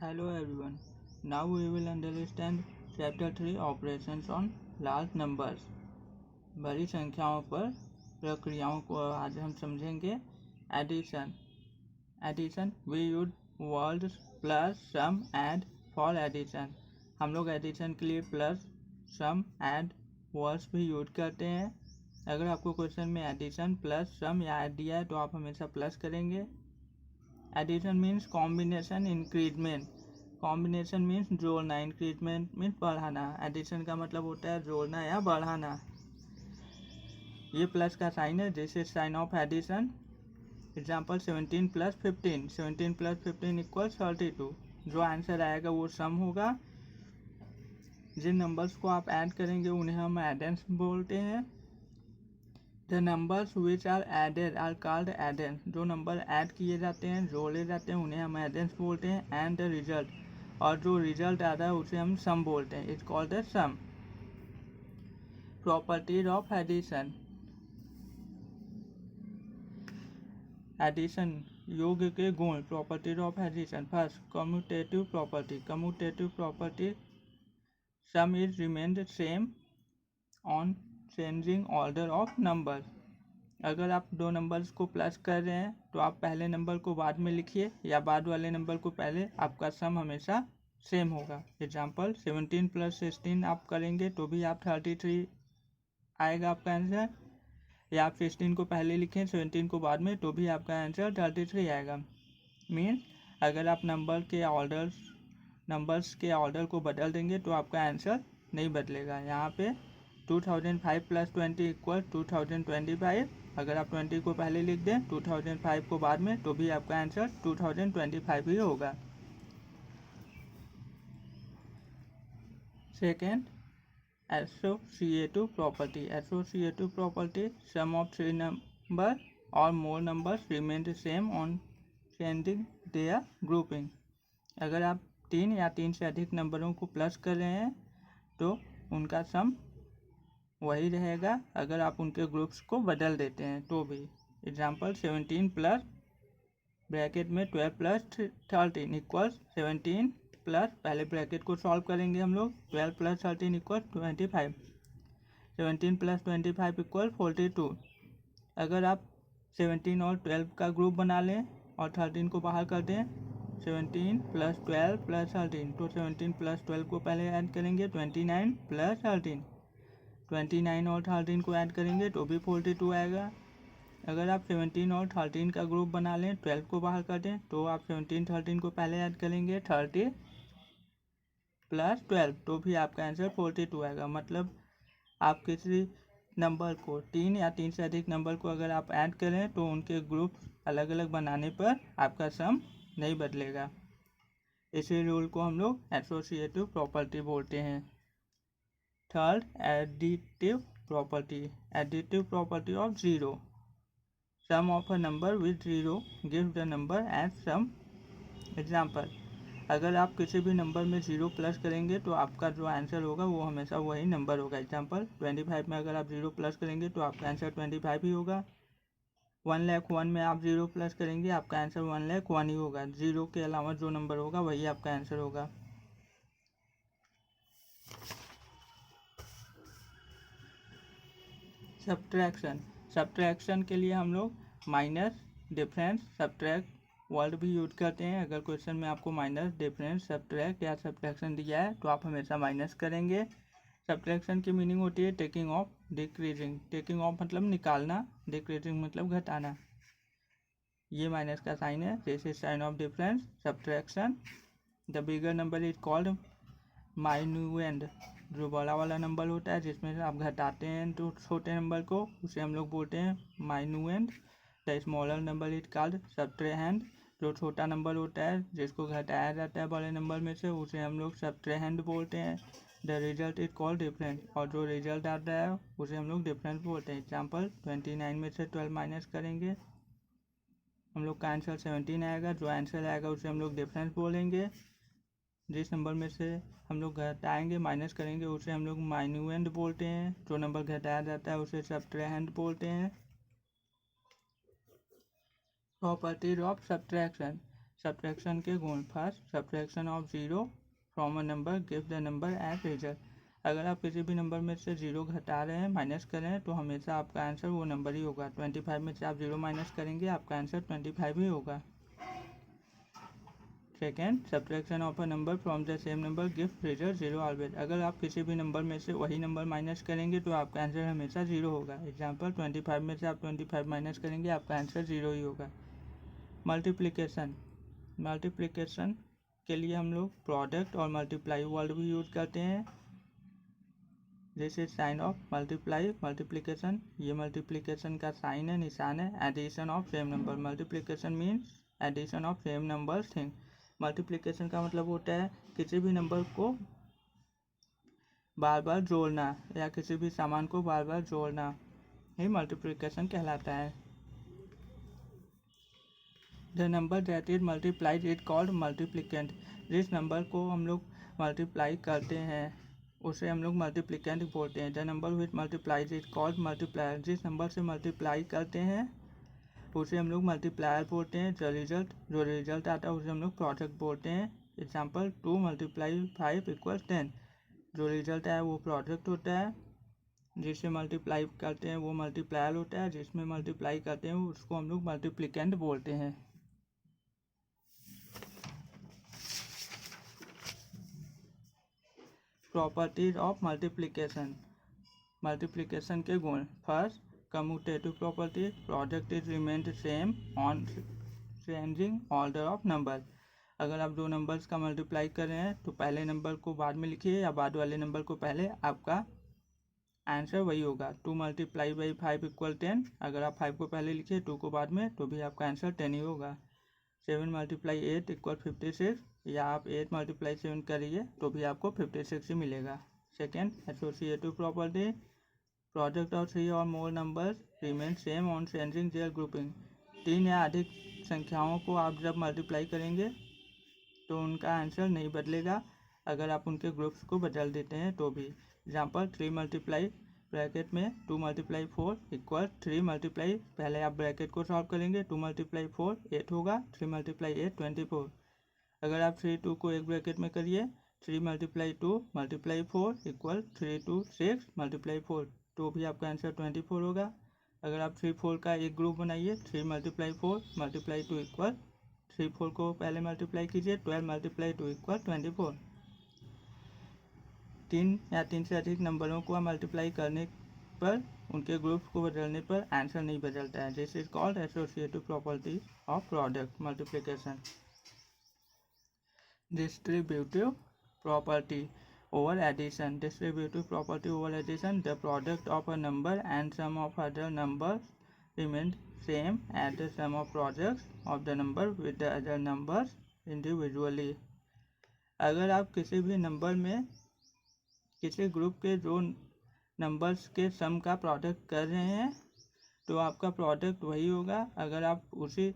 Hello everyone. Now we will understand Chapter 3 Operations on Large Numbers. बड़ी संख्याओं पर प्रक्रियाओं को आज हम समझेंगे. Addition. We use words plus, sum, add for addition. हम लोग एडिशन के लिए प्लस, सम, ऐड वर्ड्स भी यूज करते हैं. अगर आपको क्वेश्चन में एडिशन प्लस सम या ऐड दिया है तो आप हमेशा प्लस करेंगे. Addition means combination, increment. Combination means जोड़ना, इंक्रीजमेंट मीन्स बढ़ाना. एडिशन का मतलब होता है जोड़ना या बढ़ाना. ये प्लस का साइन है, this is sign of addition. Example 17 plus 15. 17 plus 15 equal 32. जो आंसर आएगा वो सम होगा. जिन नंबर्स को आप ऐड करेंगे उन्हें हम एडेंस बोलते हैं. The numbers which are added are called addends. जो नंबर ऐड किए जाते हैं, जोड़े जाते हैं, उन्हें हम एडेंस बोलते हैं. एंड द रिजल्ट, और जो रिजल्ट आता है उसे हम सम बोलते हैं. It's called the sum. Properties of addition. Addition योग के गुण. Properties of addition. First, commutative property. Commutative property, sum is remained same on changing order of number. अगर आप दो नंबर्स को प्लस कर रहे हैं तो आप पहले नंबर को बाद में लिखिए या बाद वाले नंबर को पहले, आपका सम हमेशा सेम होगा. एग्जाम्पल 17 प्लस 16 आप करेंगे तो भी आप 33 आएगा आपका आंसर. या आप 16 को पहले लिखें 17 को बाद में तो भी आपका आंसर 33 आएगा. मीन्स अगर आप नंबर्स के ऑर्डर को बदल देंगे तो आपका आंसर नहीं बदलेगा. यहाँ पे 2005 प्लस 20 इक्वल 2025. अगर आप 20 को पहले लिख दें 2005 को बाद में तो भी आपका आंसर 2025 ही होगा. Second, associative property. Associative property, sum of three number और more numbers remain the same on changing their grouping. अगर आप 3 या 3 से अधिक नंबरों को प्लस कर रहे हैं तो उनका सम वही रहेगा. अगर आप उनके ग्रुप्स को बदल देते हैं तो भी. एग्जाम्पल 17 प्लस ब्रैकेट में 12 प्लस 13 इक्वल 17 प्लस, पहले ब्रैकेट को सॉल्व करेंगे हम लोग. 12 प्लस 13 इक्वल 25. 17 plus 25 equal 42. अगर आप 17 और 12 का ग्रुप बना लें और 13 को बाहर कर दें, 17 प्लस 12 प्लस 13, तो 17 प्लस 12 को पहले ऐड करेंगे 29 प्लस 13. 29 और 13 को ऐड करेंगे तो भी 42 आएगा. अगर आप 17 और 13 का ग्रुप बना लें, 12 को बाहर कर दें, तो आप 17 13 को पहले ऐड करेंगे 30 प्लस 12 तो भी आपका आंसर 42 आएगा. मतलब आप किसी नंबर को 3 या 3 से अधिक नंबर को अगर आप ऐड करें तो उनके ग्रुप अलग अलग बनाने पर आपका सम नहीं बदलेगा. इसी रूल को हम लोग एसोसिएटिव प्रॉपर्टी बोलते हैं. Third, additive property. Additive property of zero. Sum of a number with zero give the number as sum. Example, अगर आप किसी भी नंबर में जीरो प्लस करेंगे तो आपका जो आंसर होगा वो हमेशा वही नंबर होगा. एग्जाम्पल 25 में अगर आप जीरो प्लस करेंगे तो आपका आंसर 25 ही होगा. 1,01,000 में आप जीरो प्लस करेंगे, आपका आंसर 1,01,000 ही होगा. जीरो के अलावा जो नंबर होगा वही आपका आंसर होगा. सब्ट्रैक्शन. सब्ट्रैक्शन के लिए हम लोग माइनस, डिफरेंस, सब्ट्रैक्ट वर्ड भी यूज करते हैं. अगर क्वेश्चन में आपको माइनस, डिफरेंस, सब्ट्रैक्ट या सब्ट्रैक्शन दिया है तो आप हमेशा माइनस करेंगे. सब्ट्रैक्शन की मीनिंग होती है taking of, decreasing. Taking of मतलब निकालना, डिक्रीजिंग मतलब घटाना. ये माइनस का साइन है, this is sign of difference. Subtraction. The bigger number is called minuend. जो बड़ा वाला नंबर होता है जिसमें से आप घटाते हैं तो छोटे नंबर को, उसे हम लोग बोलते हैं minuend. The smaller number is called subtrahend. जो छोटा नंबर होता है जिसको घटाया जाता है बड़े नंबर में से, उसे हम लोग सब्ट्रेहैंड बोलते हैं. The result is called difference. और जो रिजल्ट आता है उसे हम लोग डिफरेंस बोलते हैं. एग्जाम्पल 29 में से 12 माइनस करेंगे, हम लोग का आंसर 17 आएगा. जो आंसर आएगा उसे हम लोग डिफरेंस बोलेंगे. जिस नंबर में से हम लोग घटाएंगे, माइनस करेंगे, उसे हम लोग माइन्यूएंड बोलते हैं. जो नंबर घटाया जाता है उसे सब्ट्रेहैंड बोलते हैं. Properties of subtraction. सब्ट्रैक्शन के गुण। First, subtraction of zero from a number give the number as result. अगर आप किसी भी नंबर में से जीरो घटा रहे हैं, माइनस कर रहे हैं, तो हमेशा आपका आंसर वो नंबर ही होगा। 25 में से आप जीरो माइनस करेंगे, आपका आंसर 25 ही होगा। Second, subtraction of a number from the same number give result zero always. अगर आप किसी भी नंबर में से वही नंबर माइनस करेंगे तो आपका आंसर हमेशा जीरो होगा। एग्जाम्पल, 25 में से आप 25 माइनस करेंगे, आपका आंसर जीरो ही होगा। मल्टीप्लिकेशन, मल्टीप्लिकेशन के लिए हम लोग प्रोडक्ट और मल्टीप्लाई वर्ड भी यूज करते हैं। This is sign of multiply, multiplication. ये मल्टीप्लिकेशन का साइन है, निशान है। Addition of same number, multiplication means addition of same number thing. Multiplication का मतलब होता है किसी भी नंबर को बार बार जोड़ना या किसी भी सामान को बार बार जोड़ना, ये मल्टीप्लिकेशन कहलाता है। The number that is multiplied is called multiplicand. जिस नंबर को हम लोग मल्टीप्लाई करते हैं उसे हम लोग मल्टीप्लिकेंट बोलते हैं। The number which multiplies is called multiplier. जिस नंबर से मल्टीप्लाई करते हैं उसे हम लोग मल्टीप्लायर बोलते हैं। जो रिजल्ट आता है उसे हम लोग प्रोडक्ट बोलते हैं। एग्जाम्पल, 2 × 5 = 10। जो रिजल्ट है वो प्रोडक्ट होता है, जिससे मल्टीप्लाई करते हैं वो मल्टीप्लायर होता है, जिसमें मल्टीप्लाई करते हैं उसको हम लोग मल्टीप्लिकेंट बोलते हैं। प्रॉपर्टीज ऑफ मल्टीप्लिकेशन, मल्टीप्लिकेशन के गुण। First, commutative property, product is remained same on changing order of number. अगर आप दो नंबर्स का मल्टीप्लाई कर रहे हैं तो पहले नंबर को बाद में लिखिए या बाद वाले नंबर को पहले, आपका आंसर वही होगा। 2 × 5 = 10। अगर आप 5 को पहले लिखिए 2 को बाद में, तो भी आपका आंसर 10 ही होगा। 7 × 8 = 56, या आप 8 × 7 करिए तो भी आपको 56 ही मिलेगा। Second, associative property, product of 3 और more numbers remain same on changing their grouping. 3 या अधिक संख्याओं को आप जब मल्टीप्लाई करेंगे तो उनका आंसर नहीं बदलेगा अगर आप उनके ग्रुप्स को बदल देते हैं तो भी। एग्जाम्पल, 3 मल्टीप्लाई ब्रैकेट में 2 × 4 = 3 मल्टीप्लाई, पहले आप ब्रैकेट को सॉल्व करेंगे, 2 × 4 8 होगा, 3 × 8 24। अगर आप 3 2 को एक ब्रैकेट में करिए, 3 × 2 × 4 = 3 2 6 × 4, तो भी आपका आंसर 24 होगा। अगर आप 3 4 का एक ग्रुप बनाइए, 3 × 4 × 2 = 3 4 को पहले मल्टीप्लाई कीजिए, 12 × 2 = 24। 3 या 3 से अधिक नंबरों को मल्टीप्लाई करने पर उनके ग्रुप्स को बदलने पर आंसर नहीं बदलता है। This is called associative property of product multiplication. Distributive property over addition, distributive property over addition, the product of a number and sum of other numbers remain same as the sum of products of the number with the other numbers individually। अगर आप किसी भी number में किसी group के दो numbers के सम का प्रोडक्ट कर रहे हैं तो आपका प्रोडक्ट वही होगा अगर आप उसी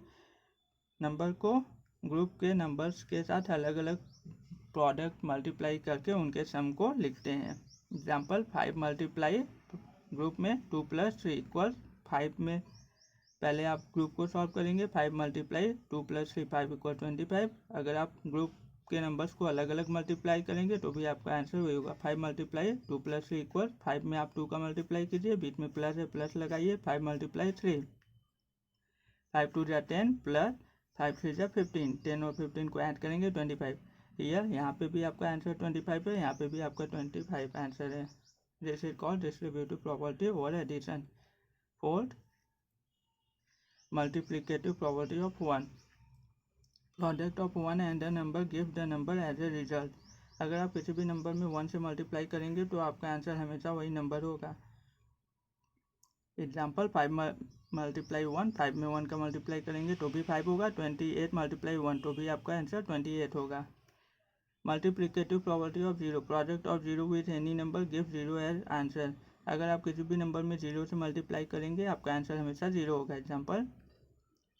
नंबर को ग्रुप के नंबर्स के साथ अलग अलग प्रोडक्ट मल्टीप्लाई करके उनके सम को लिखते हैं। एग्जाम्पल, 5 मल्टीप्लाई ग्रुप में 2 + 3 = 5 में पहले आप ग्रुप को सॉल्व करेंगे, 5 मल्टीप्लाई 2 + 3 5 = 25। अगर आप ग्रुप के नंबर्स को अलग अलग मल्टीप्लाई करेंगे तो भी आपका आंसर वही होगा। 5 मल्टीप्लाई 2 + 3 = 5 में आप 2 का मल्टीप्लाई कीजिए, बीच में प्लस है प्लस लगाइए, 5 × 3 5 2 = 10 प्लस 5 3 = 15, 10 और 15 को ऐड करेंगे 25। यहाँ पे भी आपका आंसर 25 है, यहाँ पे भी आपका 25 आंसर है। This is called distributive property over addition. Fourth, multiplicative property of 1, product of 1 and the number give the number as a result. अगर आप किसी भी नंबर में 1 से मल्टीप्लाई करेंगे तो आपका आंसर हमेशा वही नंबर होगा। एग्जाम्पल, 5 × 1, 5 में 1 का मल्टीप्लाई करेंगे तो भी 5 होगा, 28 × 1 तो भी आपका आंसर 28 होगा। Multiplicative property of 0, product of 0 with any number give 0 as answer. अगर आप किसी भी नंबर में 0 से मल्टीप्लाई करेंगे आपका आंसर हमेशा 0 होगा। एग्जाम्पल,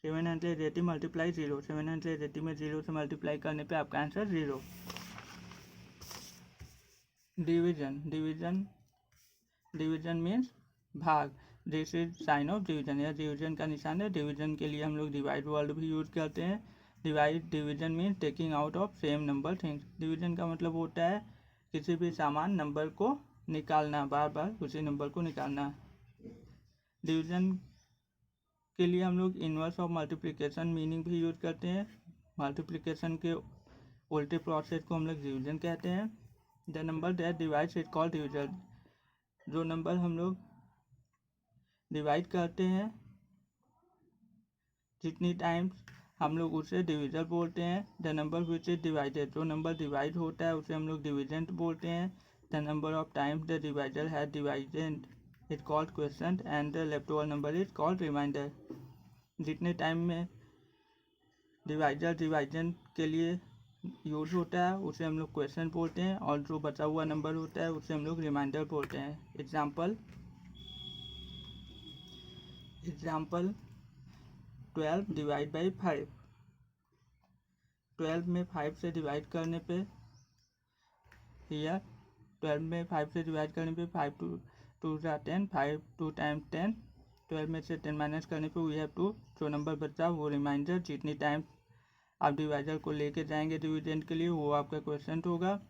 780 × 0, 780 में 0 से मल्टीप्लाई करने पे आपका आंसर 0। डिवीजन, डिवीजन मीन्स भाग। This is sign of division, यह डिवीजन का निशान है। डिवीजन के लिए हम लोग डिवाइड वर्ड भी यूज करते हैं। Divide division mean taking out of same number things. Division का मतलब होता है किसी भी समान नंबर को निकालना, बार बार उसी नंबर को निकालना। डिवीजन के लिए हम लोग इन्वर्स ऑफ मल्टीप्लिकेशन मीनिंग भी यूज करते हैं। मल्टीप्लिकेशन के उल्टे प्रोसेस को हम लोग डिवीजन कहते हैं। The number that divides is called division. जो नंबर हम लोग डिवाइड करते हैं जितनी टाइम्स हम लोग उसे डिविजन बोलते हैं। The number which is divided, जो नंबर डिवाइड होता है उसे हम लोग डिविजन बोलते हैं। The number of times the divider has divided is called question and the left over number is called reminder. जितने टाइम में डिवाइडर डिवाइजन के लिए यूज होता है उसे हम लोग क्वेश्चन बोलते हैं, और जो बचा हुआ नंबर होता है उसे हम लोग रिमाइंडर बोलते हैं। Example 12 divide by 5। 12 में 5 से डिवाइड करने पे 12 में 5 से डिवाइड करने पे 5 टू 10, 5 2 टाइम 10। 12 में से 10 माइनस करने पे वी हैव टू, जो नंबर बचा वो रिमाइंडर। जितनी टाइम आप डिवाइडर को लेके जाएंगे डिविडेंड के लिए वो आपका क्वेश्चन होगा।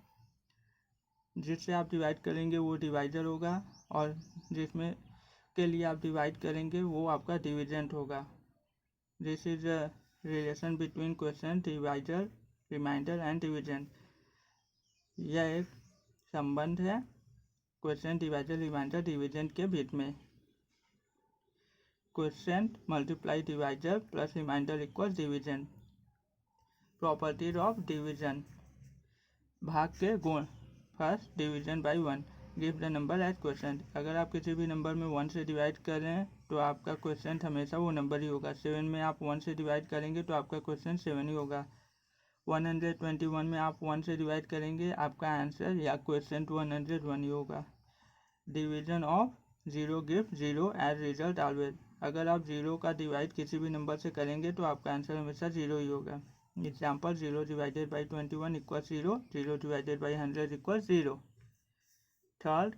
जिससे आप डिवाइड करेंगे वो डिवाइडर होगा, और जिसमें के लिए आप डिवाइड करेंगे वो आपका डिविडेंड होगा। This is a relation between question, divider, reminder and dividend. यह एक संबंध है क्वेश्चन, डिवाइडर, रिमाइंडर, डिविडेंड के बीच में। Question multiply divider plus reminder equal division. Properties of division, भाग के गुण। First, division by 1। Give the number as question. अगर आप किसी भी नंबर में 1 से डिवाइड कर रहे हैं तो आपका क्वेश्चन हमेशा वो नंबर ही होगा। 7 में आप 1 से डिवाइड करेंगे तो आपका क्वेश्चन 7 ही होगा। 121 में आप 1 से डिवाइड करेंगे, आपका आंसर या क्वेश्चन 101 ही होगा। Division of 0 give 0 as result always. अगर आप 0 का डिवाइड किसी भी नंबर से करेंगे तो आपका आंसर हमेशा 0 ही होगा। Example 0 divided by 21 equal 0, 0 divided by 100 equal 0। Third,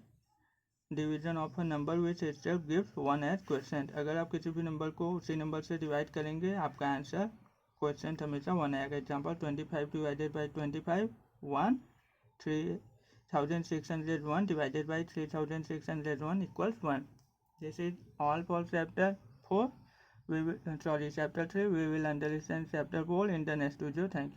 division of a number which itself gives 1 as question. अगर आप किसी भी नंबर को उसी नंबर से डिवाइड करेंगे आपका आंसर क्वेश्चन हमेशा 1 आएगा। Example 25 divided by 25 1, 3601 divided by 3601 equals 1. This is all for chapter 4. Chapter 3. We will understand chapter 4 in the next video. Thank you.